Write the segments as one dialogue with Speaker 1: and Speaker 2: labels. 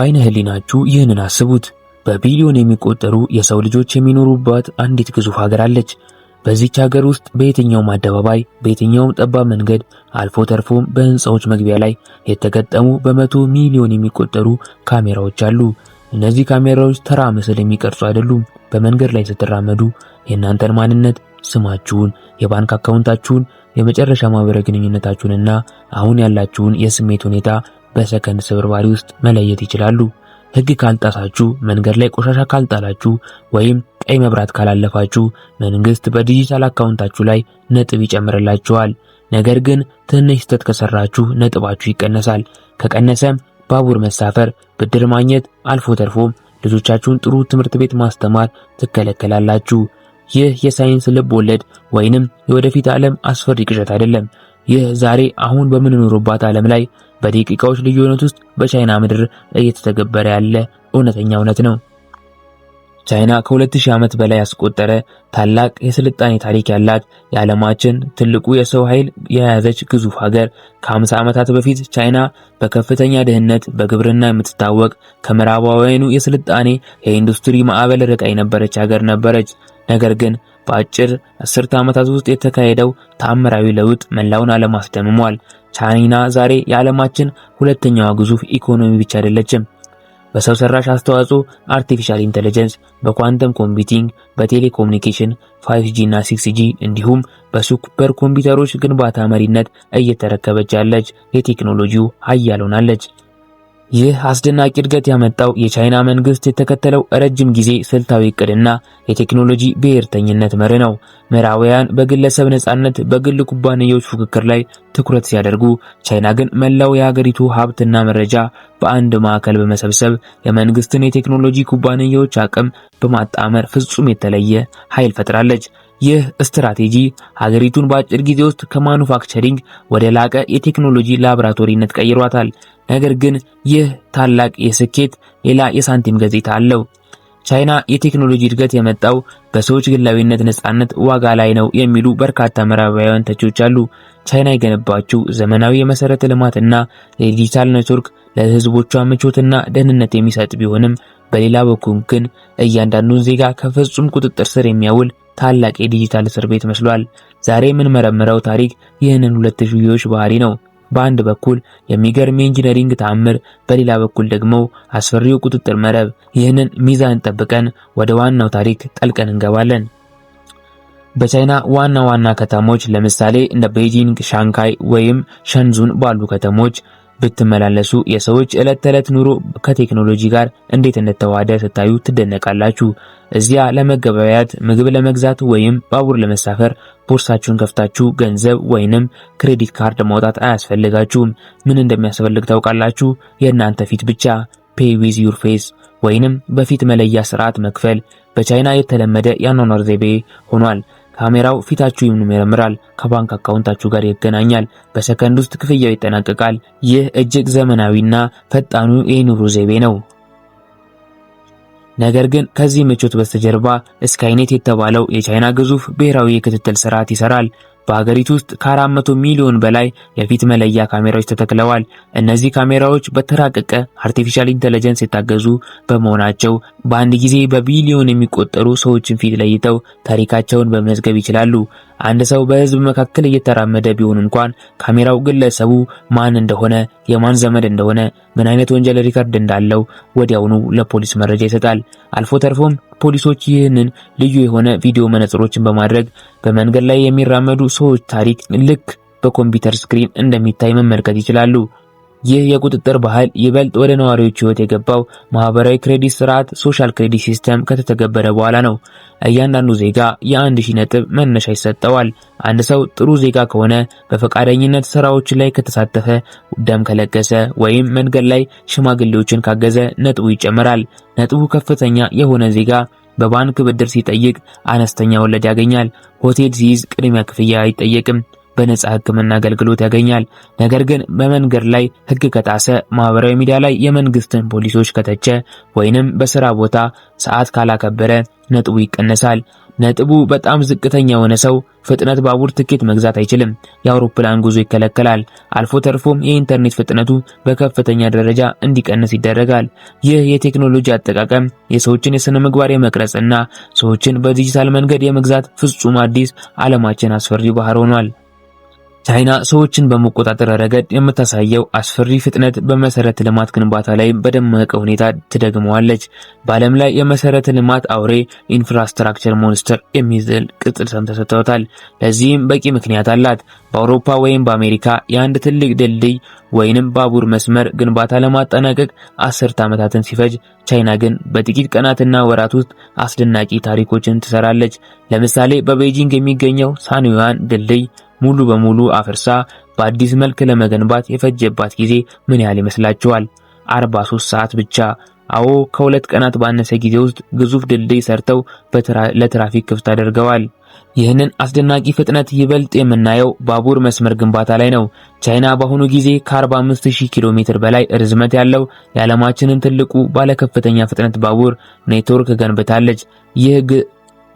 Speaker 1: በአይነ ህሊናችሁ ይህንን አስቡት። በቢሊዮን የሚቆጠሩ የሰው ልጆች የሚኖሩባት አንዲት ግዙፍ ሀገር አለች። በዚች ሀገር ውስጥ በየትኛውም አደባባይ፣ በየትኛውም ጠባብ መንገድ፣ አልፎ ተርፎም በህንጻዎች መግቢያ ላይ የተገጠሙ በመቶ ሚሊዮን የሚቆጠሩ ካሜራዎች አሉ። እነዚህ ካሜራዎች ተራ ምስል የሚቀርጹ አይደሉም። በመንገድ ላይ ስትራመዱ የእናንተን ማንነት፣ ስማችሁን፣ የባንክ አካውንታችሁን፣ የመጨረሻ ማህበራዊ ግንኙነታችሁንና አሁን ያላችሁን የስሜት ሁኔታ በሰከንድ ስብርባሪ ውስጥ መለየት ይችላሉ። ህግ ካልጣሳችሁ፣ መንገድ ላይ ቆሻሻ ካልጣላችሁ ወይም ቀይ መብራት ካላለፋችሁ መንግስት በዲጂታል አካውንታችሁ ላይ ነጥብ ይጨምርላችኋል። ነገር ግን ትንሽ ስህተት ከሰራችሁ ነጥባችሁ ይቀነሳል። ከቀነሰም ባቡር መሳፈር፣ ብድር ማግኘት፣ አልፎ ተርፎም ልጆቻችሁን ጥሩ ትምህርት ቤት ማስተማር ትከለከላላችሁ። ይህ የሳይንስ ልብ ወለድ ወይንም የወደፊት ዓለም አስፈሪ ቅዠት አይደለም። ይህ ዛሬ አሁን በምንኖርባት ዓለም ላይ በደቂቃዎች ልዩነት ውስጥ በቻይና ምድር እየተተገበረ ያለ እውነተኛ እውነት ነው። ቻይና ከ2000 ዓመት በላይ ያስቆጠረ ታላቅ የስልጣኔ ታሪክ ያላት የዓለማችን ትልቁ የሰው ኃይል የያዘች ግዙፍ ሀገር። ከ50 ዓመታት በፊት ቻይና በከፍተኛ ድህነት በግብርና የምትታወቅ ከምዕራባውያኑ የስልጣኔ የኢንዱስትሪ ማዕበል ርቃ የነበረች ሀገር ነበረች። ነገር ግን በአጭር 10 ዓመታት ውስጥ የተካሄደው ተአምራዊ ለውጥ መላውን ዓለም አስደምሟል። ቻይና ዛሬ የዓለማችን ሁለተኛዋ ግዙፍ ኢኮኖሚ ብቻ አይደለችም። በሰው ሰራሽ አስተዋጽኦ፣ አርቲፊሻል ኢንተለጀንስ፣ በኳንተም ኮምፒውቲንግ፣ በቴሌኮሙኒኬሽን፣ 5G እና 6G እንዲሁም በሱፐር ኮምፒውተሮች ግንባታ መሪነት እየተረከበች ያለች የቴክኖሎጂው ኃያል ሆናለች። ይህ አስደናቂ እድገት ያመጣው የቻይና መንግስት የተከተለው ረጅም ጊዜ ስልታዊ እቅድና የቴክኖሎጂ ብሔርተኝነት መርህ ነው። ምዕራባውያን በግለሰብ ነጻነት፣ በግል ኩባንያዎች ፉክክር ላይ ትኩረት ሲያደርጉ፣ ቻይና ግን መላው የሀገሪቱ ሀብትና መረጃ በአንድ ማዕከል በመሰብሰብ የመንግስትን የቴክኖሎጂ ኩባንያዎች አቅም በማጣመር ፍጹም የተለየ ኃይል ፈጥራለች። ይህ ስትራቴጂ ሀገሪቱን በአጭር ጊዜ ውስጥ ከማኑፋክቸሪንግ ወደ ላቀ የቴክኖሎጂ ላቦራቶሪነት ቀይሯታል። ነገር ግን ይህ ታላቅ የስኬት ሌላ የሳንቲም ገጽታ አለው። ቻይና የቴክኖሎጂ እድገት የመጣው በሰዎች ግላዊነት ነጻነት ዋጋ ላይ ነው የሚሉ በርካታ ምዕራባውያን ተቺዎች አሉ። ቻይና የገነባችው ዘመናዊ የመሰረተ ልማትና የዲጂታል ኔትወርክ ለህዝቦቿ ምቾትና ደህንነት የሚሰጥ ቢሆንም በሌላ በኩል ግን እያንዳንዱን ዜጋ ከፍጹም ቁጥጥር ስር የሚያውል ታላቅ የዲጂታል እስር ቤት መስሏል። ዛሬ የምንመረምረው ታሪክ ይህንን ሁለትዮሽ ባህሪ ነው። በአንድ በኩል የሚገርም የኢንጂነሪንግ ተአምር፣ በሌላ በኩል ደግሞ አስፈሪው ቁጥጥር መረብ። ይህንን ሚዛን ጠብቀን ወደ ዋናው ታሪክ ጠልቀን እንገባለን። በቻይና ዋና ዋና ከተሞች ለምሳሌ እንደ ቤጂንግ፣ ሻንካይ ወይም ሸንዙን ባሉ ከተሞች ብትመላለሱ የሰዎች ዕለት ተዕለት ኑሮ ከቴክኖሎጂ ጋር እንዴት እንደተዋሃደ ስታዩ ትደነቃላችሁ። እዚያ ለመገበያየት፣ ምግብ ለመግዛት ወይም ባቡር ለመሳፈር ቦርሳችሁን ከፍታችሁ ገንዘብ ወይንም ክሬዲት ካርድ ማውጣት አያስፈልጋችሁም። ምን እንደሚያስፈልግ ታውቃላችሁ? የእናንተ ፊት ብቻ። ፔይ ዊዝ ዩር ፌስ ወይንም በፊት መለያ ስርዓት መክፈል በቻይና የተለመደ የአኗኗር ዘይቤ ሆኗል። ካሜራው ፊታችሁን ይመረምራል፣ ከባንክ አካውንታችሁ ጋር ይገናኛል፣ በሰከንድ ውስጥ ክፍያው ይጠናቀቃል። ይህ እጅግ ዘመናዊና ፈጣኑ የኑሮ ዘይቤ ነው። ነገር ግን ከዚህ ምቾት በስተጀርባ ስካይኔት የተባለው የቻይና ግዙፍ ብሔራዊ የክትትል ስርዓት ይሰራል። በሀገሪቱ ውስጥ ከ400 ሚሊዮን በላይ የፊት መለያ ካሜራዎች ተተክለዋል። እነዚህ ካሜራዎች በተራቀቀ አርቲፊሻል ኢንተለጀንስ የታገዙ በመሆናቸው በአንድ ጊዜ በቢሊዮን የሚቆጠሩ ሰዎችን ፊት ለይተው ታሪካቸውን በመዝገብ ይችላሉ። አንድ ሰው በህዝብ መካከል እየተራመደ ቢሆን እንኳን ካሜራው ግለሰቡ ማን እንደሆነ፣ የማን ዘመድ እንደሆነ፣ ምን አይነት ወንጀል ሪከርድ እንዳለው ወዲያውኑ ለፖሊስ መረጃ ይሰጣል። አልፎ ተርፎም ፖሊሶች ይህንን ልዩ የሆነ ቪዲዮ መነጽሮችን በማድረግ በመንገድ ላይ የሚራመዱ ሰዎች ታሪክ ልክ በኮምፒውተር ስክሪን እንደሚታይ መመልከት ይችላሉ። ይህ የቁጥጥር ባህል ይበልጥ ወደ ነዋሪዎች ህይወት የገባው ማህበራዊ ክሬዲት ስርዓት ሶሻል ክሬዲት ሲስተም ከተተገበረ በኋላ ነው። እያንዳንዱ ዜጋ የ1000 ነጥብ መነሻ ይሰጠዋል። አንድ ሰው ጥሩ ዜጋ ከሆነ፣ በፈቃደኝነት ስራዎች ላይ ከተሳተፈ፣ ደም ከለገሰ ወይም መንገድ ላይ ሽማግሌዎችን ካገዘ ነጥቡ ይጨምራል። ነጥቡ ከፍተኛ የሆነ ዜጋ በባንክ ብድር ሲጠይቅ አነስተኛ ወለድ ያገኛል። ሆቴል ሲይዝ ቅድሚያ ክፍያ አይጠየቅም። በነጻ ሕክምና አገልግሎት ያገኛል። ነገር ግን በመንገድ ላይ ሕግ ከጣሰ፣ ማህበራዊ ሚዲያ ላይ የመንግስትን ፖሊሶች ከተቸ ወይንም በስራ ቦታ ሰዓት ካላከበረ ነጥቡ ይቀነሳል። ነጥቡ በጣም ዝቅተኛ የሆነ ሰው ፍጥነት ባቡር ትኬት መግዛት አይችልም። የአውሮፕላን ጉዞ ይከለከላል። አልፎ ተርፎም የኢንተርኔት ፍጥነቱ በከፍተኛ ደረጃ እንዲቀንስ ይደረጋል። ይህ የቴክኖሎጂ አጠቃቀም የሰዎችን የሥነ ምግባር የመቅረጽና ሰዎችን በዲጂታል መንገድ የመግዛት ፍጹም አዲስ ዓለማችን አስፈሪ ባህር ሆኗል። ቻይና ሰዎችን በመቆጣጠር ረገድ የምታሳየው አስፈሪ ፍጥነት በመሰረተ ልማት ግንባታ ላይ በደመቀ ሁኔታ ትደግመዋለች። በዓለም ላይ የመሰረተ ልማት አውሬ ኢንፍራስትራክቸር ሞንስተር የሚል ቅጽል ስም ተሰጥቷታል። ለዚህም በቂ ምክንያት አላት። በአውሮፓ ወይም በአሜሪካ የአንድ ትልቅ ድልድይ ወይንም ባቡር መስመር ግንባታ ለማጠናቀቅ 10 ዓመታትን ሲፈጅ፣ ቻይና ግን በጥቂት ቀናትና ወራት ውስጥ አስደናቂ ታሪኮችን ትሰራለች። ለምሳሌ በቤጂንግ የሚገኘው ሳንዩዋን ድልድይ ሙሉ በሙሉ አፍርሳ በአዲስ መልክ ለመገንባት የፈጀባት ጊዜ ምን ያህል ይመስላችኋል? 43 ሰዓት ብቻ። አዎ፣ ከሁለት ቀናት ባነሰ ጊዜ ውስጥ ግዙፍ ድልድይ ሰርተው ለትራፊክ ክፍት አድርገዋል። ይህንን አስደናቂ ፍጥነት ይበልጥ የምናየው ባቡር መስመር ግንባታ ላይ ነው። ቻይና በአሁኑ ጊዜ ከ45000 ኪሎ ሜትር በላይ ርዝመት ያለው የዓለማችንን ትልቁ ባለከፍተኛ ፍጥነት ባቡር ኔትወርክ ገንብታለች።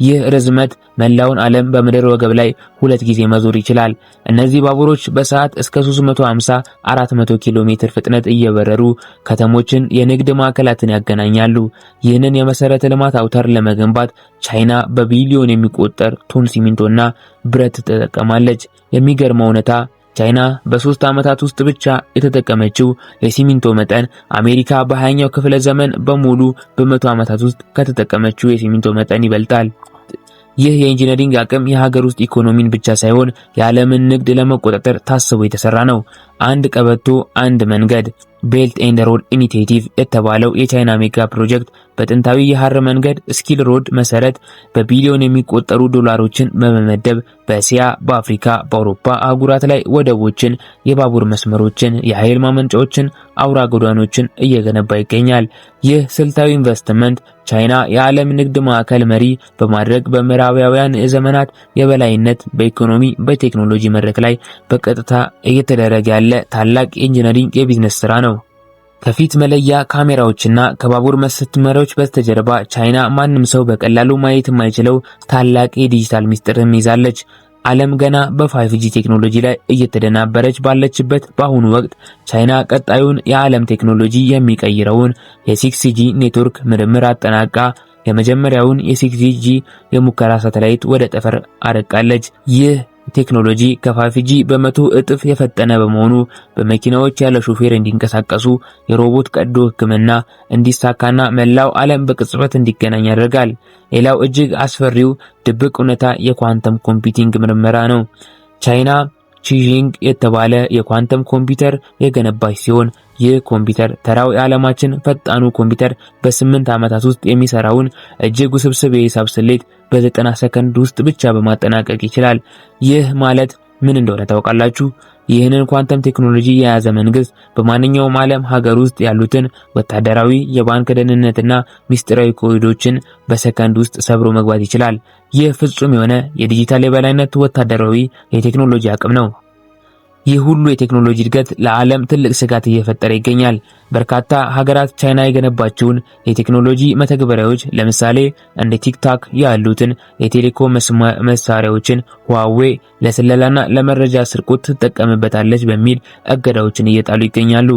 Speaker 1: ይህ ርዝመት መላውን ዓለም በምድር ወገብ ላይ 2 ጊዜ መዞር ይችላል። እነዚህ ባቡሮች በሰዓት እስከ 350-400 ኪሎ ሜትር ፍጥነት እየበረሩ ከተሞችን፣ የንግድ ማዕከላትን ያገናኛሉ። ይህንን የመሰረተ ልማት አውታር ለመገንባት ቻይና በቢሊዮን የሚቆጠር ቶን ሲሚንቶና ብረት ትጠቀማለች። የሚገርመው እውነታ ቻይና በ3 ዓመታት ውስጥ ብቻ የተጠቀመችው የሲሚንቶ መጠን አሜሪካ በ20ኛው ክፍለ ዘመን በሙሉ በ100 ዓመታት ውስጥ ከተጠቀመችው የሲሚንቶ መጠን ይበልጣል። ይህ የኢንጂነሪንግ አቅም የሀገር ውስጥ ኢኮኖሚን ብቻ ሳይሆን የዓለምን ንግድ ለመቆጣጠር ታስቦ የተሰራ ነው። አንድ ቀበቶ አንድ መንገድ ቤልት ኤንድ ሮድ ኢኒሼቲቭ የተባለው የቻይና ሜጋ ፕሮጀክት በጥንታዊ የሐር መንገድ ስኪል ሮድ መሰረት በቢሊዮን የሚቆጠሩ ዶላሮችን በመመደብ በእስያ፣ በአፍሪካ፣ በአውሮፓ አህጉራት ላይ ወደቦችን፣ የባቡር መስመሮችን፣ የኃይል ማመንጫዎችን፣ አውራ ጎዳኖችን እየገነባ ይገኛል። ይህ ስልታዊ ኢንቨስትመንት ቻይና የዓለም ንግድ ማዕከል መሪ በማድረግ በምዕራባውያን ዘመናት የበላይነት በኢኮኖሚ በቴክኖሎጂ መድረክ ላይ በቀጥታ እየተደረገ ያለ ታላቅ የኢንጂነሪንግ የቢዝነስ ስራ ነው። ከፊት መለያ ካሜራዎችና ከባቡር መስመሮች በስተጀርባ ቻይና ማንም ሰው በቀላሉ ማየት የማይችለው ታላቅ የዲጂታል ሚስጥርን ይዛለች። ዓለም ገና በ5G ቴክኖሎጂ ላይ እየተደናበረች ባለችበት በአሁኑ ወቅት ቻይና ቀጣዩን የዓለም ቴክኖሎጂ የሚቀይረውን የ6G ኔትወርክ ምርምር አጠናቃ የመጀመሪያውን የ6G የሙከራ ሳተላይት ወደ ጠፈር አረቃለች። ይህ ቴክኖሎጂ ከ5G በመቶ እጥፍ የፈጠነ በመሆኑ በመኪናዎች ያለ ሹፌር እንዲንቀሳቀሱ፣ የሮቦት ቀዶ ሕክምና እንዲሳካና መላው ዓለም በቅጽበት እንዲገናኝ ያደርጋል። ሌላው እጅግ አስፈሪው ድብቅ እውነታ የኳንተም ኮምፒውቲንግ ምርመራ ነው። ቻይና ቺጂንግ የተባለ የኳንተም ኮምፒውተር የገነባች ሲሆን ይህ ኮምፒውተር ተራው የዓለማችን ፈጣኑ ኮምፒውተር በ8 ዓመታት ውስጥ የሚሰራውን እጅግ ውስብስብ የሂሳብ ስሌት በ90 ሰከንድ ውስጥ ብቻ በማጠናቀቅ ይችላል። ይህ ማለት ምን እንደሆነ ታውቃላችሁ? ይህንን ኳንተም ቴክኖሎጂ የያዘ መንግስት በማንኛውም ዓለም ሀገር ውስጥ ያሉትን ወታደራዊ፣ የባንክ ደህንነትና ሚስጥራዊ ኮዶችን በሰከንድ ውስጥ ሰብሮ መግባት ይችላል። ይህ ፍጹም የሆነ የዲጂታል የበላይነት ወታደራዊ የቴክኖሎጂ አቅም ነው። ይህ ሁሉ የቴክኖሎጂ እድገት ለዓለም ትልቅ ስጋት እየፈጠረ ይገኛል። በርካታ ሀገራት ቻይና የገነባቸውን የቴክኖሎጂ መተግበሪያዎች ለምሳሌ እንደ ቲክታክ ያሉትን የቴሌኮም መሳሪያዎችን ሁዋዌ ለስለላና ለመረጃ ስርቆት ትጠቀምበታለች በሚል እገዳዎችን እየጣሉ ይገኛሉ።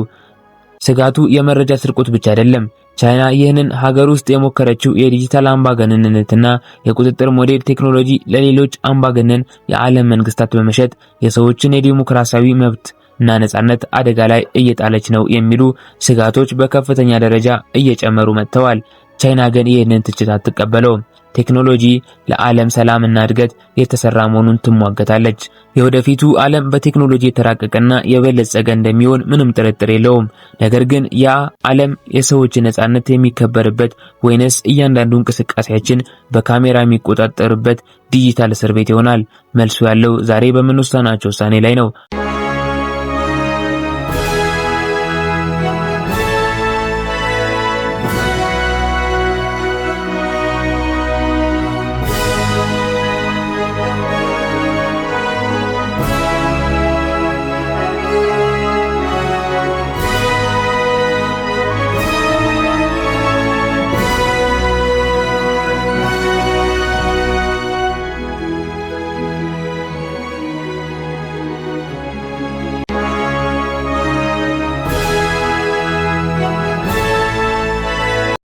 Speaker 1: ስጋቱ የመረጃ ስርቆት ብቻ አይደለም። ቻይና ይህንን ሀገር ውስጥ የሞከረችው የዲጂታል አምባገነንነትና የቁጥጥር ሞዴል ቴክኖሎጂ ለሌሎች አምባገነን የዓለም መንግስታት በመሸጥ የሰዎችን የዲሞክራሲያዊ መብት እና ነጻነት አደጋ ላይ እየጣለች ነው የሚሉ ስጋቶች በከፍተኛ ደረጃ እየጨመሩ መጥተዋል። ቻይና ግን ይህንን ትችት አትቀበለውም። ቴክኖሎጂ ለዓለም ሰላምና እድገት የተሰራ መሆኑን ትሟገታለች። የወደፊቱ ዓለም በቴክኖሎጂ የተራቀቀና የበለጸገ እንደሚሆን ምንም ጥርጥር የለውም። ነገር ግን ያ ዓለም የሰዎች ነጻነት የሚከበርበት ወይንስ እያንዳንዱ እንቅስቃሴያችን በካሜራ የሚቆጣጠርበት ዲጂታል እስር ቤት ይሆናል? መልሱ ያለው ዛሬ በምንወስናቸው ውሳኔ ላይ ነው።